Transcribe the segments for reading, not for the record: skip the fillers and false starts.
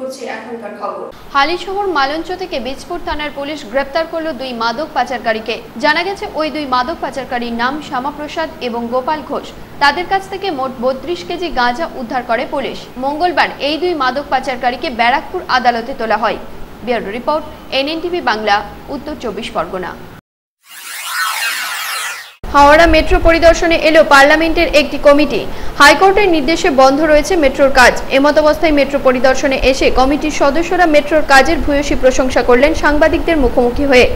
করছি এখনকার খবর। হালিশহর মালঞ্চ থেকে বীজপুর থানার পুলিশ গ্রেপ্তার করল 2 মাদক পাচারকারীকে। জানা গেছে ওই 2 মাদক পাচারকারীর নাম শ্যামাপ্রসাদ এবং গোপাল ঘোষ। তাদের কাছ থেকে মোট 32 কেজি গাঁজা উদ্ধার করে পুলিশ। মঙ্গলবার এই 2 মাদক পাচারকারীকে ব্যারাকপুর আদালতে তোলা হয়। ব্যুরো রিপোর্ট, এনএনটিভি বাংলা, উত্তর 24 পরগনা। হাওড়া মেট্রো পরিদর্শনে এলো পার্লামেন্টের একটি কমিটি। হাইকোর্টের নির্দেশে বন্ধ রয়েছে মেট্রোর কাজ। এমতাবস্থায় মেট্রো পরিদর্শনে এসে কমিটির সদস্যরা মেট্রোর কাজের ভূয়সী প্রশংসা করলেন সাংবাদিকদের মুখোমুখি হয়ে।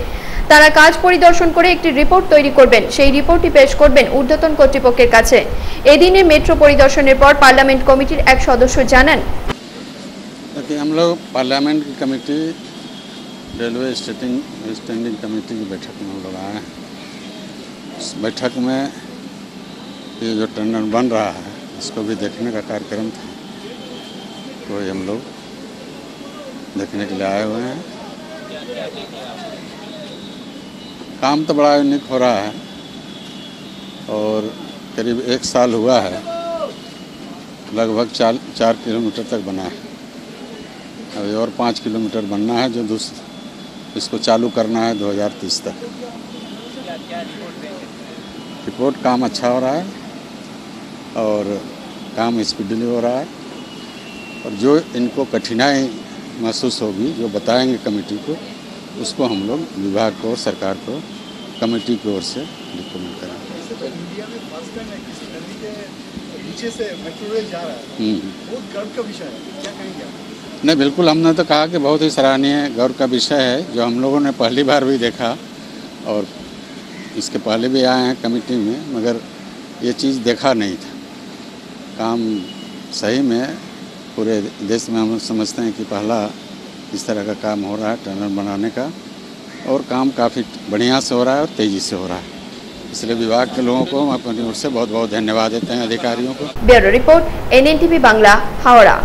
তারা কাজ পরিদর্শন করে একটি রিপোর্ট তৈরি করবেন। সেই রিপোর্টটি পেশ করবেন ঊর্ধ্বতন কর্তৃপক্ষের কাছে। এদিনে মেট্রো পরিদর্শনের পর পার্লামেন্ট কমিটির এক সদস্য জানান, हम लोग पार्लियामेंट की कमेटी रेलवे स्टैंडिंग कमेटी की बैठक में हम लोग आए हैं। इस बैठक में ये जो टनल बन रहा है इसको भी देखने का कार्यक्रम था, तो हम लोग देखने के लिए आए हुए हैं। काम तो बड़ा यूनिक हो रहा है और करीब 1 साल हुआ है, लगभग 4 किलोमीटर तक बना है। अभी और 5 किलोमीटर बनना है, जो इसको चालू करना है 2030 तक। रिपोर्ट काम अच्छा हो रहा है और काम स्पीडली हो रहा है, और जो इनको कठिनाई महसूस होगी जो बताएंगे कमेटी को, उसको हम लोग विभाग को और सरकार को कमेटी की ओर से रिकमेंड करेंगे। इंडिया में फर्स्ट टाइम है किसी नदी के नीचे से मेट्रो रेल जा रहा है, बहुत गर्व का विषय है, क्या कहेंगे आप? नहीं, बिल्कुल, हमने तो कहा कि बहुत ही सराहनीय गौर का विषय है, जो हम लोगों ने पहली बार भी देखा और इसके पहले भी आए हैं कमेटी में, मगर ये चीज़ देखा नहीं था। काम सही में पूरे देश में हम समझते हैं कि पहला इस तरह का काम हो रहा है टनल बनाने का, और काम काफ़ी बढ़िया से हो रहा है और तेज़ी से हो रहा है। इसलिए विभाग के लोगों को हम अपनी ओर से बहुत बहुत धन्यवाद देते हैं, अधिकारियों को। Bureau report, NNTV Bangla, Howrah.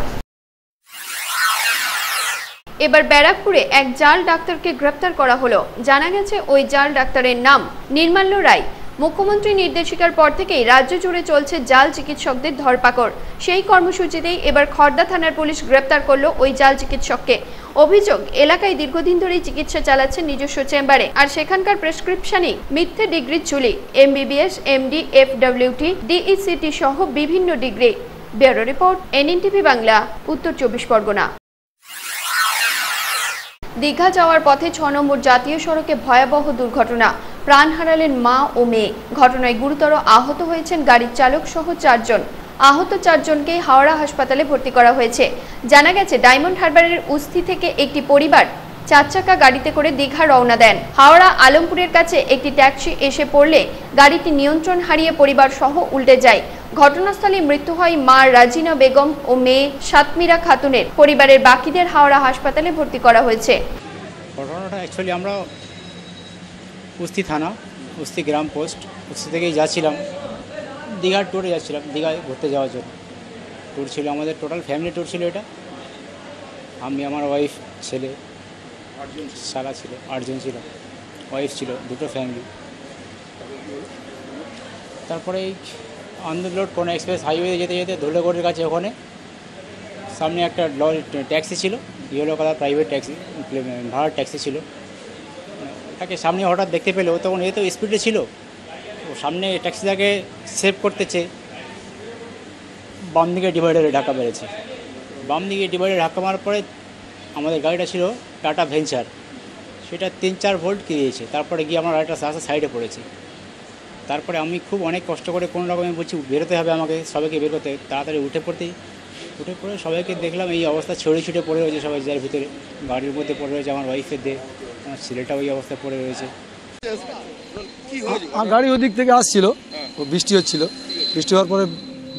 এবার ব্যারাকপুরে এক জাল ডাক্তারকে গ্রেপ্তার করা হলো। জানা গেছে ওই জাল ডাক্তারের নাম নির্মাল্য রায়। মুখ্যমন্ত্রী নির্দেশিকার পর থেকেই রাজ্য জুড়ে চলছে জাল চিকিৎসকদের ধরপাকড়। সেই কর্মসূচিতেই এবার খড়দা থানার পুলিশ গ্রেপ্তার করলো ওই জাল চিকিৎসককে। অভিযোগ, এলাকায় দীর্ঘদিন ধরেই চিকিৎসা চালাচ্ছেন নিজস্ব চেম্বারে, আর সেখানকার প্রেসক্রিপশনে মিথ্যে ডিগ্রির চুলি, MBBS, MD, FWT, DECT সহ বিভিন্ন degree. Bureau report, NNTV Bangla, উত্তর 24 পরগনা। দীঘা যাওয়ার পথে 6 নম্বর জাতীয় সড়কে ভয়াবহ দুর্ঘটনা। প্রাণ হারালেন মা ও মেয়ে। ঘটনায় গুরুতর আহত হয়েছেন গাড়ির চালক সহ 4 জন। আহত 4 জনকে হাওড়া হাসপাতালে ভর্তি করা হয়েছে। জানা গেছে ডায়মন্ড হারবারের উস্তি থেকে একটি পরিবার 4 চাকা গাড়িতে করে দীঘা রওনা দেন। হাওড়া আলমপুরের কাছে একটি ট্যাক্সি এসে পড়লে গাড়িটি নিয়ন্ত্রণ হারিয়ে পরিবার সহ উল্টে যায়। ঘটনাস্থলে মৃত্যু হয় মা রাজিনা বেগম ও মেয়ে সাতমিরা খাতুনের। পরিবারের বাকিদের হাওড়া হাসপাতালে ভর্তি করা হয়েছে। ঘটনাটা অ্যাকচুয়ালি আমরা উস্তি থানা, উস্তি গ্রাম পোস্ট, উস্তি থেকেই যাচ্ছিলাম, দীঘার ট্যুরে যাচ্ছিলাম, দীঘায় ঘুরতে যাওয়ার জন্য। ট্যুর ছিল আমাদের, টোটাল ফ্যামিলি ট্যুর ছিল এটা। আমি, আমার ওয়াইফ, ছেলে, 8 ছিল, 8 জন ছিল, ওয়াইফ ছিল, 2টো ফ্যামিলি। তারপরে এই আন্দোলন কোনো এক্সপ্রেস হাইওয়ে যেতে যেতে ধুলেগড়ের কাছে ওখানে সামনে একটা ট্যাক্সি ছিল, ইয়েলো কালার প্রাইভেট ট্যাক্সি, ভাড়ার ট্যাক্সি ছিল। তাকে সামনে হঠাৎ দেখতে পেলো, তখন এ তো স্পিডে ছিল, ও সামনে ট্যাক্সিটাকে সেভ করতেছে, বাম দিকে ডিভাইডারে ধাক্কা মেরেছে। বাম দিকে ডিভাইডারে ধাক্কা মারার পরে আমাদের গাড়িটা ছিল টাটা ভেঞ্চার, সেটা 3-4 ভোল্ট কিনেছে। তারপরে গিয়ে আমার গাড়িটা আস্তে সাইডে পড়েছে। তারপরে আমি খুব অনেক কষ্ট করে কোনো রকমে বলছি বেরোতে হবে আমাকে, সবাইকে বের করতে, তাড়াতাড়ি উঠে পড়ে সবাইকে দেখলাম এই অবস্থা, ছড়িয়ে পড়ে রয়েছে সবাই যার ভিতরে। গাড়ির মধ্যে পড়ে রয়েছে আমার ওয়াইফের দেহ, আমার ছেলেটা ওই অবস্থায় পড়ে রয়েছে। গাড়ি ওই দিক থেকে আসছিল, বৃষ্টি হচ্ছিল, বৃষ্টি হওয়ার পরে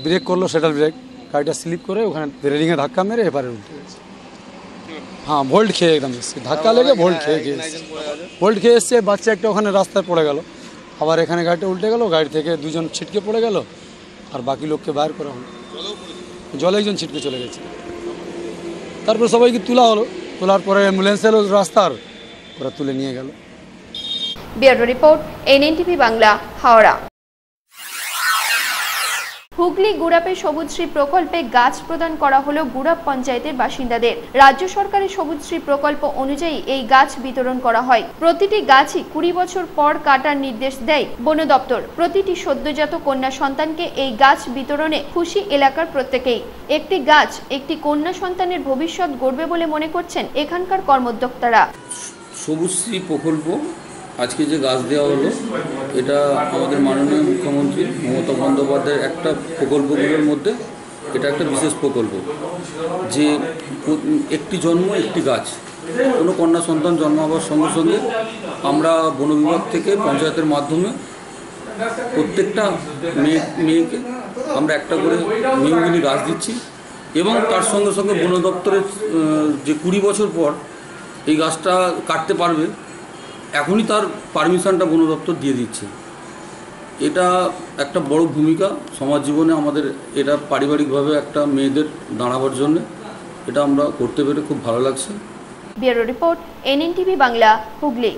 ব্রেক করলো, সেটাল ব্রেক, গাড়িটা স্লিপ করে ওখানে রেলিংয়ে ধাক্কা মেরে এপারে উল্টে গেছে। হ্যাঁ, ভোল্ট খেয়ে একদম এসছে, ধাক্কা লেগে ভোল্ট খেয়ে এসছে। বাচ্চা একটা ওখানে রাস্তায় পড়ে গেল, আবার এখানে গাড়িটা উল্টে গেল, গাড়ি থেকে 2 জন ছিটকে পড়ে গেল, আর বাকি লোককে বাইর করা হলো। জলে 1 জন ছিটকে চলে গেছে। তারপর সবাইকে তোলা হলো, তোলার পরে অ্যাম্বুলেন্স এলো রাস্তার, ওরা তুলে নিয়ে গেল। Bureau report, NNTV Bangla, Howrah. Hooghly গুড়াপে সবুজশ্রী প্রকল্পে গাছ প্রদান করা হলো গুড়াপ পঞ্চায়েতের বাসিন্দাদের। রাজ্য সরকারের সবুজশ্রী প্রকল্প অনুযায়ী এই গাছ বিতরণ করা হয়। প্রতিটি গাছই 20 বছর পর কাটার নির্দেশ দেয় বন দপ্তর। প্রতিটি সদ্যজাত কন্যা সন্তানকে এই গাছ বিতরণে খুশি এলাকার প্রত্যেকেই। একটি গাছ একটি কন্যা সন্তানের ভবিষ্যৎ গড়বে বলে মনে করছেন এখানকার কর্মোদ্যোক্তারা। সবুজশ্রী প্রকল্প আজকে যে গাছ দেওয়া হলো, এটা আমাদের মাননীয় মুখ্যমন্ত্রী মমতা বন্দ্যোপাধ্যায়ের একটা প্রকল্পগুলোর মধ্যে এটা একটা বিশেষ প্রকল্প, যে একটি জন্ম একটি গাছ। কোনো কন্যা সন্তান জন্ম হওয়ার সঙ্গে সঙ্গে আমরা বন বিভাগ থেকে পঞ্চায়েতের মাধ্যমে প্রত্যেকটা মেয়েকে আমরা একটা করে নিয়মিত গাছ দিচ্ছি, এবং তার সঙ্গে সঙ্গে বন দপ্তরের যে 20 বছর পর এই গাছটা কাটতে পারবে, এখনই তার পারমিশনটা বন দপ্তর দিয়ে দিচ্ছে। এটা একটা বড় ভূমিকা সমাজ জীবনে আমাদের, এটা পারিবারিকভাবে একটা মেয়েদের দাঁড়াবার জন্য এটা আমরা করতে পেরে খুব ভালো লাগছে। Bureau report, NNTV Bangla, Hooghly.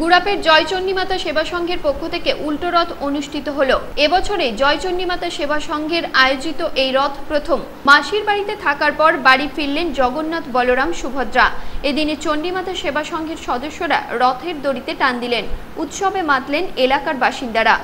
গুড়াপের জয়চণ্ডী মাতা সেবা সংঘের পক্ষ থেকে উল্টো রথ অনুষ্ঠিত হলো। এবছরে জয়চণ্ডী মাতা সেবা সংঘের আয়োজিত এই রথ প্রথম। মাসির বাড়িতে থাকার পর বাড়ি ফিরলেন জগন্নাথ, বলরাম, সুভদ্রা। এদিনে চণ্ডী মাতা সেবা সংঘের সদস্যরা রথের দড়িতে টান দিলেন। উৎসবে মাতলেন এলাকার বাসিন্দারা।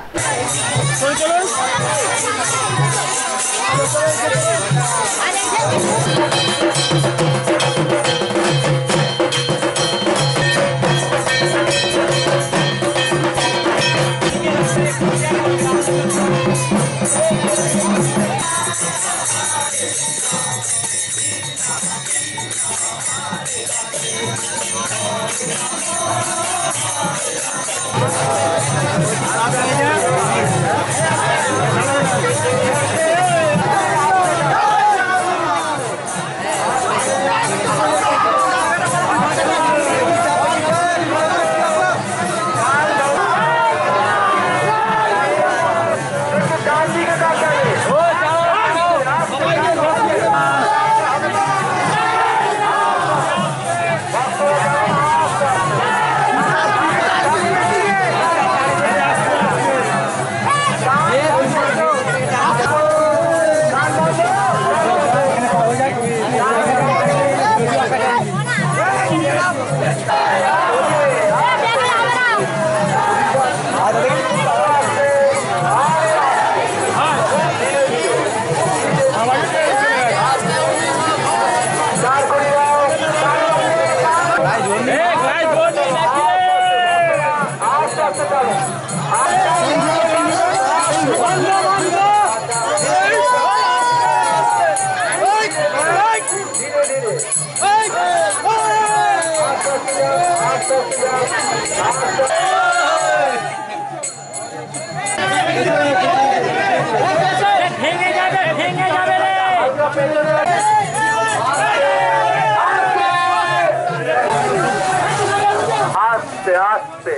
आस्ते आस्ते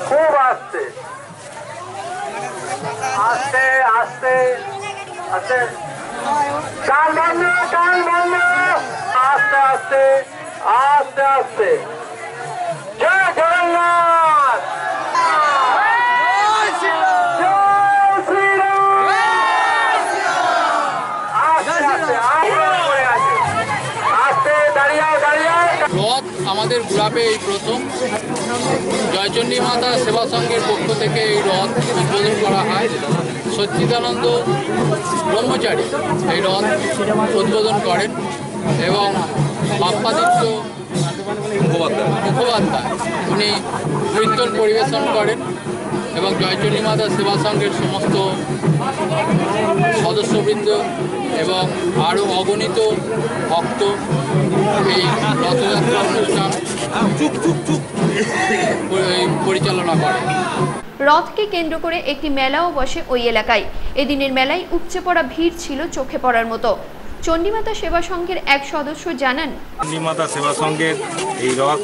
खूब आस्ते आस्ते आस्ते आस्ते कान बंद आस्ते आस्ते आस्ते आस्ते जय जगन्नाथ রথ আমাদের গুড়াপে এই প্রথম। জয়চণ্ডী মাতা সেবা সংঘের পক্ষ থেকে এই রথ উদ্বোধন করা হয়। সচ্চিদানন্দ ব্রহ্মচারী এই রথ উদ্বোধন করেন এবং বাপ্পাদিত্য মুখোপাধ্যায় উনি কীর্তন পরিবেশন করেন এবং জয়চণ্ডী মাতা সেবা সংঘের সমস্ত সদস্যবৃন্দ এবং আরও অগণিত ভক্ত এই রথযাত্রা অনুষ্ঠান পরিচালনা করে। রথকে কেন্দ্র করে একটি মেলাও বসে ওই এলাকায়। এদিনের মেলায় উপচে পড়া ভিড় ছিল চোখে পড়ার মতো। চণ্ডীমাতা সেবা সংঘের এক সদস্য জানান, চণ্ডীমাতা সেবা সংঘের এই রথ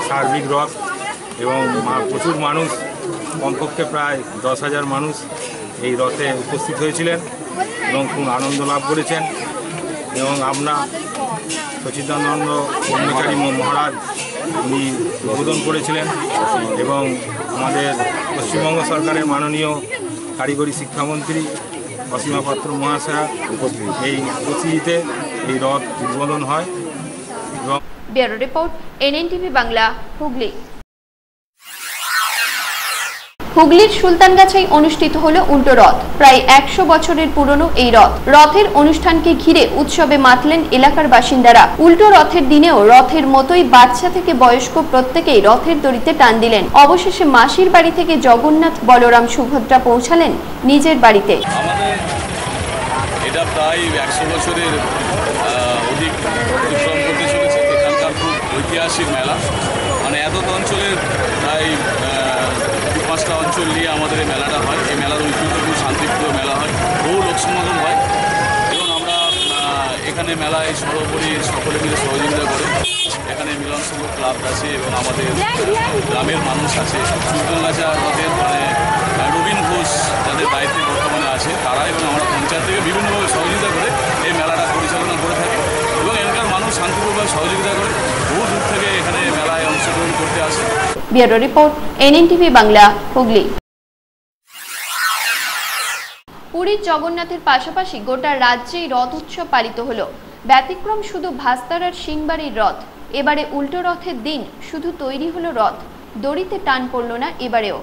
সার্বিক রথ এবং প্রচুর মানুষ, কমপক্ষে প্রায় 10,000 মানুষ এই রথে উপস্থিত হয়েছিলেন এবং খুব আনন্দ লাভ করেছেন। এবং আমরা সচ্চিদানন্দ ব্রহ্মচারী মহারাজ উনি উদ্বোধন করেছিলেন এবং আমাদের পশ্চিমবঙ্গ সরকারের মাননীয় কারিগরি শিক্ষামন্ত্রী অসীমা পাত্র মহাশয়া এই উপস্থিতিতে এই রথ উদ্বোধন হয়। এবং bureau report, NNTV Bangla, Hooghly. হুগলির সুলতানগাছায় অনুষ্ঠিত হলো উল্টো রথ। প্রায় 100 বছরের পুরনো এই রথ। রথের অনুষ্ঠানকে ঘিরে উৎসবে মাতলেন এলাকার বাসিন্দারা। উল্টো রথের দিনেও রথের মতোই বাচ্চা থেকে বয়স্ক প্রত্যেকেই রথের দড়িতে টান দিলেন। অবশেষে মাসির বাড়ি থেকে জগন্নাথ, বলরাম, সুভদ্রা পৌঁছালেন নিজের বাড়িতে। আমাদের এটা প্রায় 100 বছরের অধিক অতিক্রম করতে চলেছে। এখানকার খুব ঐতিহাসিক মেলা, মানে এত অঞ্চলের প্রায় 5টা অঞ্চল নিয়ে আমাদের এই মেলাটা হয়। এই মেলার ঐতিহ্য খুব শান্তিপ্রিয় মেলা হয়, বহু লোক সমাগম হয় এবং আমরা এখানে মেলায় সর্বোপরি সকলে মিলে সহযোগিতা করে। এখানে মিলন সংঘ ক্লাব আছে এবং আমাদের গ্রামের মানুষ আছে। সুলতানগাছা রথের মানে রবীন ঘোষ যাদের দায়িত্বে বর্তমানে আছে তারা এবং আমরা পঞ্চায়েত থেকে বিভিন্নভাবে সহযোগিতা করে এই মেলাটা পরিচালনা করে থাকি এবং এখানকার মানুষ শান্তিপূর্ণভাবে সহযোগিতা করে বহু দূর থেকে এখানে মেলায় অংশগ্রহণ করতে আসে। Bureau report, NNTV Bangla, Hooghly. পুরীর জগন্নাথের পাশাপাশি গোটা রাজ্যেই রথ উৎসব পালিত হলো। ব্যতিক্রম শুধু ভাস্তারার সিংবাড়ির রথ। এবারে উল্টো রথের দিন শুধু তৈরি হলো রথ, দড়িতে টান পড়ল না এবারেও।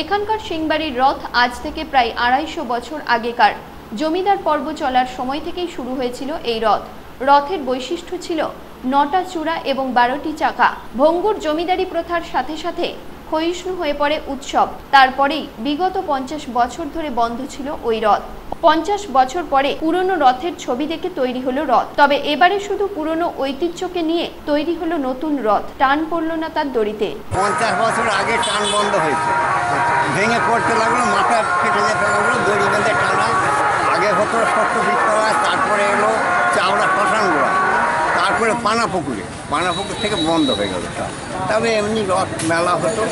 এখানকার সিংবাড়ির রথ আজ থেকে প্রায় 250 বছর আগেকার। জমিদার পর্ব চলার সময় থেকেই শুরু হয়েছিল এই রথ। রথের বৈশিষ্ট্য ছিল 9টা চূড়া এবং 12টি চাকা। ভঙ্গুর জমিদারি প্রথার সাথে সাথে ক্ষয়িষ্ণু হয়ে পড়ে উৎসব। তারপরেই বিগত 50 বছর ধরে বন্ধ ছিল ওই রথ। 50 বছর পরে পুরনো রথের ছবি দেখে তৈরি হলো রথ। তবে এবারে শুধু পুরনো ঐতিহ্যকে নিয়ে তৈরি হলো নতুন রথ। টান পড়ল না তার দড়িতে। 50 বছর আগে টান বন্ধ হয়েছে, ভেঙে পড়তে লাগলো, মাথা কেটে যেতে লাগলো, দড়ি বেঁধে টানা। আগে হতো শক্তভিত করা, তারপরে এলো চাওড়া পাঠানগুড়া, তারপরে পানাপুকুর থেকে বন্ধ হয়ে গেল। তবে এমনি রথ মেলা হতো।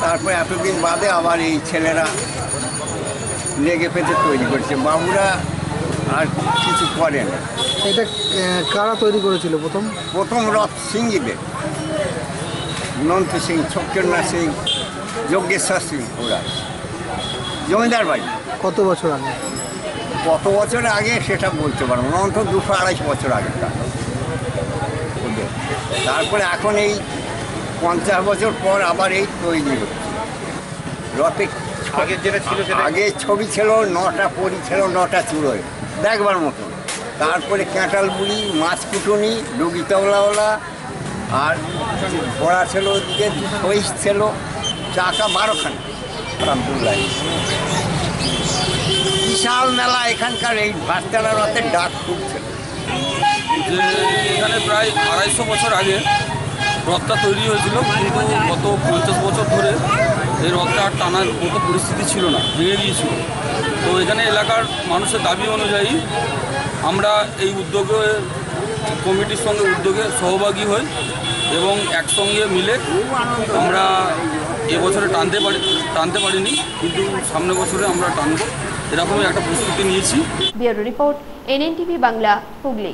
তারপরে এতদিন বাদে আবার এই ছেলেরা লেগে পেতে তৈরি করছে, বাবুরা আর কিছু করে না। এটা কারা তৈরি করেছিল প্রথম রথ সিংহীদের, অনন্ত সিং, ছক্করনাথ সিং, যজ্ঞেশ্বর সিং, ওরা জমিদার বাড়ি। কত বছর আগে? কত বছর আগে সেটা বলতে পারবো না, অন্তত 200-250 বছর আগেকার। তারপরে এখন এই 50 বছর পর আবার এই তৈরি হচ্ছে রথে। আগের যেটা ছিল আগে ছবি ছিল 9টা পরি ছিল, 9টা চূড়োয় দেখবার মতন। তারপরে ক্যাঁটাল বুড়ি, মাছ কুটুনি, ডুগি তবলাওয়ালা, আর ঘোড়া ছিল ওদিকে, হইস ছিল, চাকা 12খানা। বিশাল মেলা এখানকার। এই ভাস্তারা রথের ডাক খুঁজছে যে এখানে প্রায় 250 বছর আগে রথটা তৈরি হয়েছিল, কিন্তু গত 50 বছর ধরে এই রথটা আর টানার মতো পরিস্থিতি ছিল না, ভেঙে গিয়েছিল। তো এখানে এলাকার মানুষের দাবি অনুযায়ী আমরা এই উদ্যোগে, কমিটির সঙ্গে উদ্যোগে সহভাগী হই এবং একসঙ্গে মিলে আমরা এবছরে টানতে পারিনি, কিন্তু সামনের বছরে আমরা টানবো, এরকমই একটা প্রস্তুতি নিয়েছি। Bureau report, NNTV Bangla, Hooghly.